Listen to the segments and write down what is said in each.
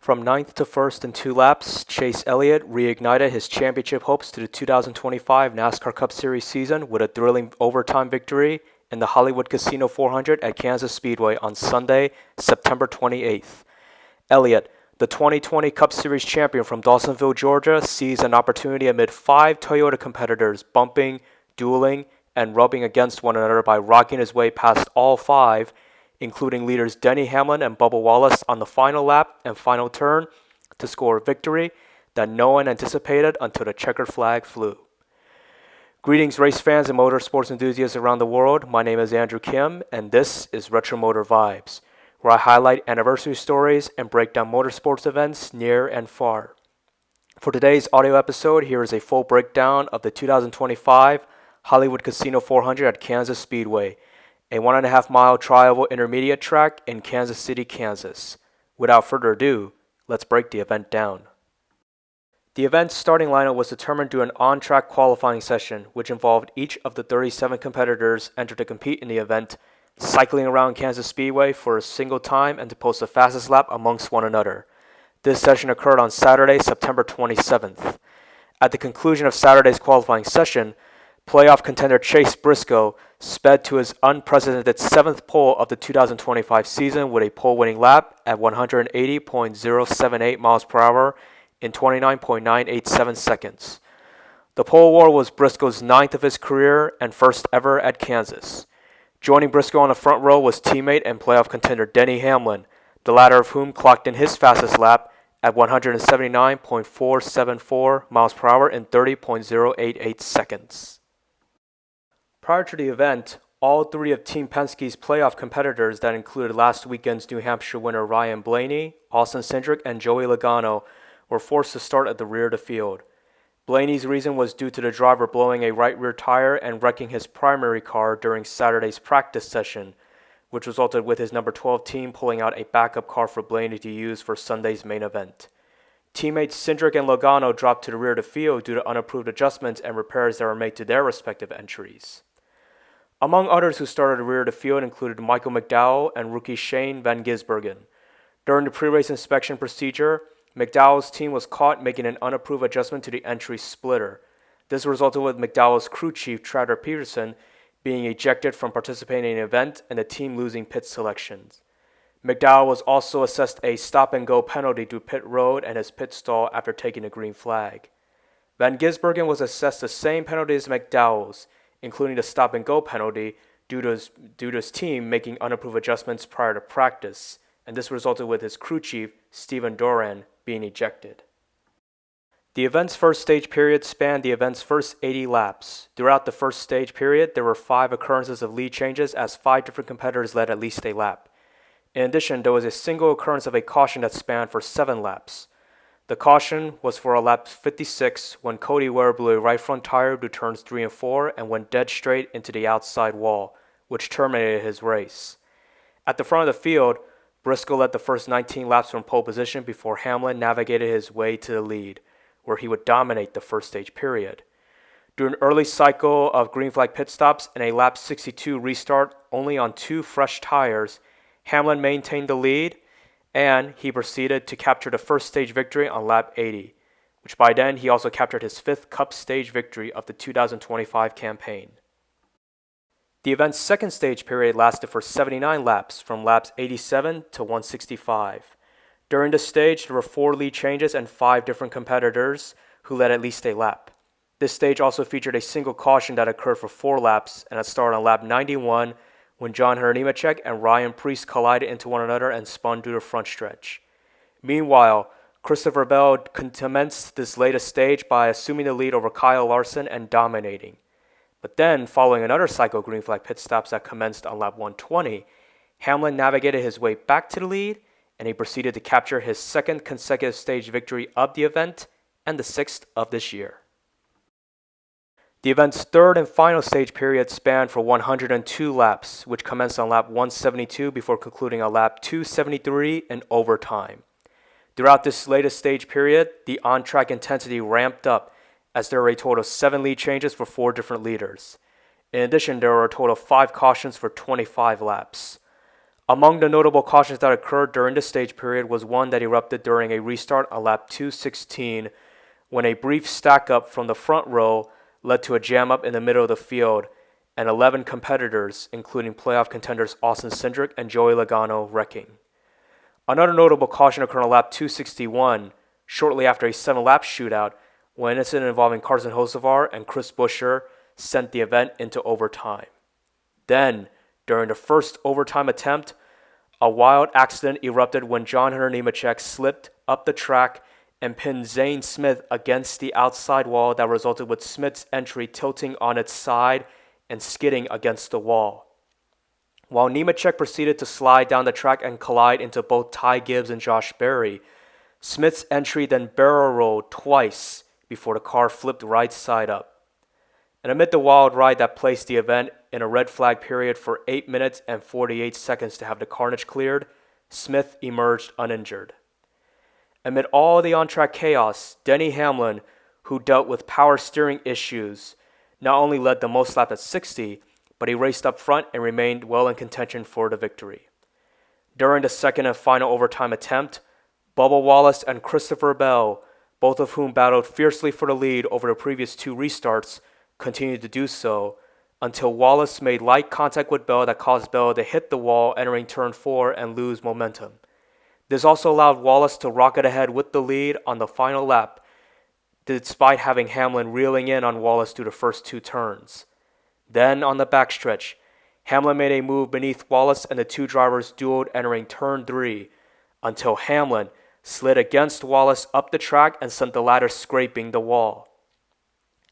From ninth to first in 2 laps, Chase Elliott reignited his championship hopes to the 2025 NASCAR Cup Series season with a thrilling overtime victory in the Hollywood Casino 400 at Kansas Speedway on Sunday, September 28th. Elliott, the 2020 Cup Series champion from Dawsonville, Georgia, seized an opportunity amid 5 Toyota competitors bumping, dueling, and rubbing against one another by rocking his way past all 5, including leaders Denny Hamlin and Bubba Wallace on the final lap and final turn, to score a victory that no one anticipated until the checkered flag flew. Greetings, race fans and motorsports enthusiasts around the world. My name is Andrew Kim, and this is Retro Motor Vibes, where I highlight anniversary stories and break down motorsports events near and far. For today's audio episode, here is a full breakdown of the 2025 Hollywood Casino 400 at Kansas Speedway, a 1.5-mile tri-oval intermediate track in Kansas City, Kansas. Without further ado, let's break the event down. The event's starting lineup was determined through an on-track qualifying session, which involved each of the 37 competitors entered to compete in the event, cycling around Kansas Speedway for a single time and to post the fastest lap amongst one another. This session occurred on Saturday, September 27th. At the conclusion of Saturday's qualifying session, playoff contender Chase Briscoe sped to his unprecedented 7th pole of the 2025 season with a pole-winning lap at 180.078 miles per hour in 29.987 seconds. The pole war was Briscoe's 9th of his career and first ever at Kansas. Joining Briscoe on the front row was teammate and playoff contender Denny Hamlin, the latter of whom clocked in his fastest lap at 179.474 miles per hour in 30.088 seconds. Prior to the event, all 3 of Team Penske's playoff competitors that included last weekend's New Hampshire winner Ryan Blaney, Austin Cindric, and Joey Logano were forced to start at the rear of the field. Blaney's reason was due to the driver blowing a right rear tire and wrecking his primary car during Saturday's practice session, which resulted with his number 12 team pulling out a backup car for Blaney to use for Sunday's main event. Teammates Cindric and Logano dropped to the rear of the field due to unapproved adjustments and repairs that were made to their respective entries. Among others who started at the rear of the field included Michael McDowell and rookie Shane Van Gisbergen. During the pre-race inspection procedure, McDowell's team was caught making an unapproved adjustment to the entry splitter. This resulted with McDowell's crew chief, Trader Peterson, being ejected from participating in the event and the team losing pit selections. McDowell was also assessed a stop-and-go penalty to pit road and his pit stall after taking a green flag. Van Gisbergen was assessed the same penalty as McDowell's, including the stop-and-go penalty due to his team making unapproved adjustments prior to practice, and this resulted with his crew chief, Stephen Doran, being ejected. The event's first stage period spanned the event's first 80 laps. Throughout the first stage period, there were 5 occurrences of lead changes as 5 different competitors led at least a lap. In addition, there was a single occurrence of a caution that spanned for 7 laps. The caution was for a lap 56 when Cody Ware blew a right front tire to turns 3 and 4 and went dead straight into the outside wall, which terminated his race. At the front of the field, Briscoe led the first 19 laps from pole position before Hamlin navigated his way to the lead, where he would dominate the first stage period. During an early cycle of green flag pit stops and a lap 62 restart only on 2 fresh tires, Hamlin maintained the lead, and he proceeded to capture the first stage victory on lap 80, which by then he also captured his 5th Cup stage victory of the 2025 campaign. The event's second stage period lasted for 79 laps, from laps 87 to 165. During this stage, there were 4 lead changes and 5 different competitors who led at least a lap. This stage also featured a single caution that occurred for 4 laps and had started on lap 91 when John Hunter Nemechek and Ryan Preece collided into one another and spun through the front stretch. Meanwhile, Christopher Bell commenced this latest stage by assuming the lead over Kyle Larson and dominating. But then, following another cycle of green flag pit stops that commenced on lap 120, Hamlin navigated his way back to the lead, and he proceeded to capture his 2nd consecutive stage victory of the event and the 6th of this year. The event's 3rd and final stage period spanned for 102 laps, which commenced on lap 172 before concluding on lap 273 in overtime. Throughout this latest stage period, the on-track intensity ramped up as there were a total of 7 lead changes for 4 different leaders. In addition, there were a total of 5 cautions for 25 laps. Among the notable cautions that occurred during the stage period was one that erupted during a restart on lap 216 when a brief stack up from the front row led to a jam up in the middle of the field and 11 competitors, including playoff contenders Austin Cindric and Joey Logano, wrecking. Another notable caution occurred on lap 261, shortly after a 7-lap shootout, when an incident involving Carson Hocevar and Chris Buescher sent the event into overtime. Then, during the first overtime attempt, a wild accident erupted when John Hunter Nemechek slipped up the track and pinned Zane Smith against the outside wall that resulted with Smith's entry tilting on its side and skidding against the wall. While Nemechek proceeded to slide down the track and collide into both Ty Gibbs and Josh Berry, Smith's entry then barrel rolled twice before the car flipped right side up. And amid the wild ride that placed the event in a red flag period for 8 minutes and 48 seconds to have the carnage cleared, Smith emerged uninjured. Amid all the on-track chaos, Denny Hamlin, who dealt with power steering issues, not only led the most laps at 60, but he raced up front and remained well in contention for the victory. During the second and final overtime attempt, Bubba Wallace and Christopher Bell, both of whom battled fiercely for the lead over the previous 2 restarts, continued to do so until Wallace made light contact with Bell that caused Bell to hit the wall entering turn 4 and lose momentum. This also allowed Wallace to rocket ahead with the lead on the final lap, despite having Hamlin reeling in on Wallace through the first 2 turns. Then on the backstretch, Hamlin made a move beneath Wallace and the 2 drivers dueled entering turn 3 until Hamlin slid against Wallace up the track and sent the latter scraping the wall.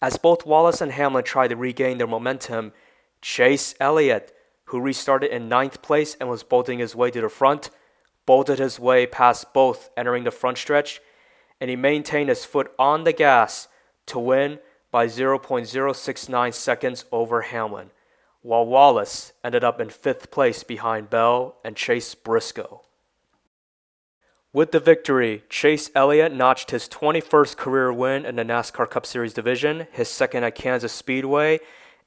As both Wallace and Hamlin tried to regain their momentum, Chase Elliott, who restarted in 9th place and was bolting his way to the front, bolted his way past both entering the front stretch, and he maintained his foot on the gas to win by 0.069 seconds over Hamlin, while Wallace ended up in 5th place behind Bell and Chase Briscoe. With the victory, Chase Elliott notched his 21st career win in the NASCAR Cup Series division, his second at Kansas Speedway,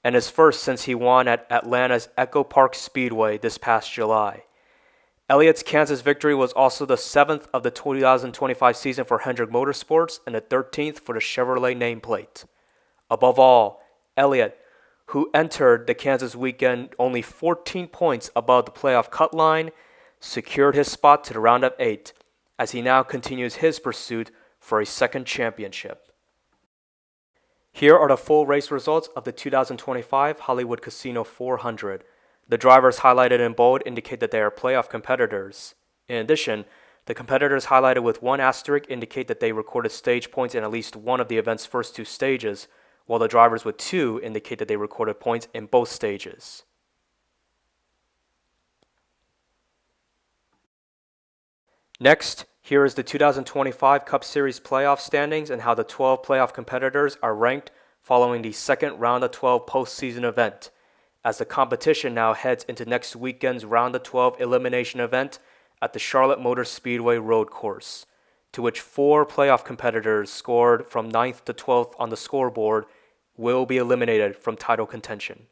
and his first since he won at Atlanta's Echo Park Speedway this past July. Elliott's Kansas victory was also the 7th of the 2025 season for Hendrick Motorsports and the 13th for the Chevrolet nameplate. Above all, Elliott, who entered the Kansas weekend only 14 points above the playoff cut line, secured his spot to the round of 8, as he now continues his pursuit for a second championship. Here are the full race results of the 2025 Hollywood Casino 400. The drivers highlighted in bold indicate that they are playoff competitors. In addition, the competitors highlighted with 1 asterisk indicate that they recorded stage points in at least one of the event's first 2 stages, while the drivers with 2 indicate that they recorded points in both stages. Next, here is the 2025 Cup Series playoff standings and how the 12 playoff competitors are ranked following the second round of 12 postseason event, as the competition now heads into next weekend's round of 12 elimination event at the Charlotte Motor Speedway road course, to which 4 playoff competitors scored from 9th to 12th on the scoreboard will be eliminated from title contention.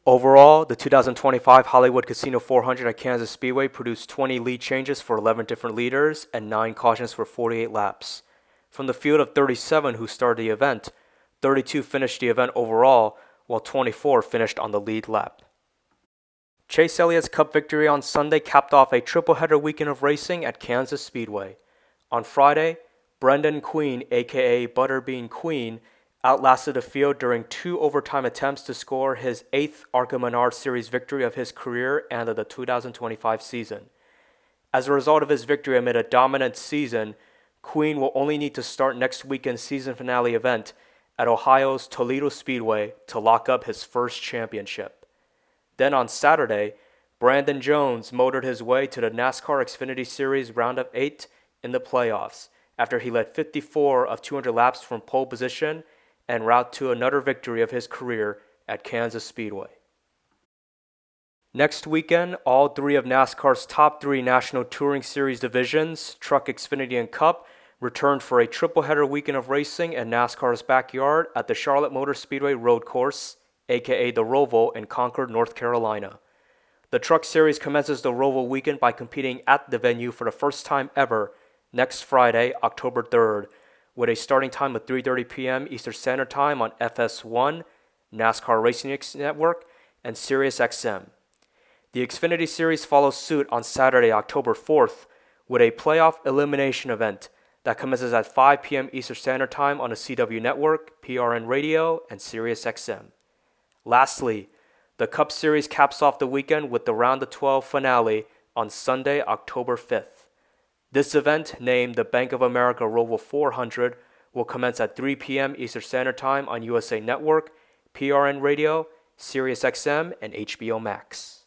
Overall, the 2025 Hollywood Casino 400 at Kansas Speedway produced 20 lead changes for 11 different leaders and 9 cautions for 48 laps. From the field of 37 who started the event, 32 finished the event overall, while 24 finished on the lead lap. Chase Elliott's Cup victory on Sunday capped off a triple-header weekend of racing at Kansas Speedway. On Friday, Brendan Queen, aka Butterbean Queen, outlasted the field during 2 overtime attempts to score his 8th ARCA Menard Series victory of his career and of the 2025 season. As a result of his victory amid a dominant season, Queen will only need to start next weekend's season finale event at Ohio's Toledo Speedway to lock up his first championship. Then on Saturday, Brandon Jones motored his way to the NASCAR Xfinity Series round of 8 in the playoffs after he led 54 of 200 laps from pole position en route to another victory of his career at Kansas Speedway. Next weekend, all 3 of NASCAR's top 3 National Touring Series divisions, Truck, Xfinity, and Cup, returned for a triple-header weekend of racing in NASCAR's backyard at the Charlotte Motor Speedway Road Course, aka the Roval in Concord, North Carolina. The Truck Series commences the Roval weekend by competing at the venue for the first time ever next Friday, October 3rd, with a starting time of 3:30 p.m. Eastern Standard Time on FS1, NASCAR Racing Network, and SiriusXM. The Xfinity Series follows suit on Saturday, October 4th, with a playoff elimination event that commences at 5 p.m. Eastern Standard Time on the CW Network, PRN Radio, and SiriusXM. Lastly, the Cup Series caps off the weekend with the Round of 12 finale on Sunday, October 5th. This event, named the Bank of America Roval 400, will commence at 3 p.m. Eastern Standard Time on USA Network, PRN Radio, SiriusXM, and HBO Max.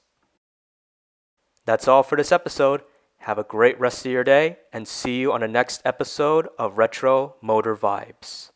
That's all for this episode. Have a great rest of your day, and see you on the next episode of Retro Motor Vibes.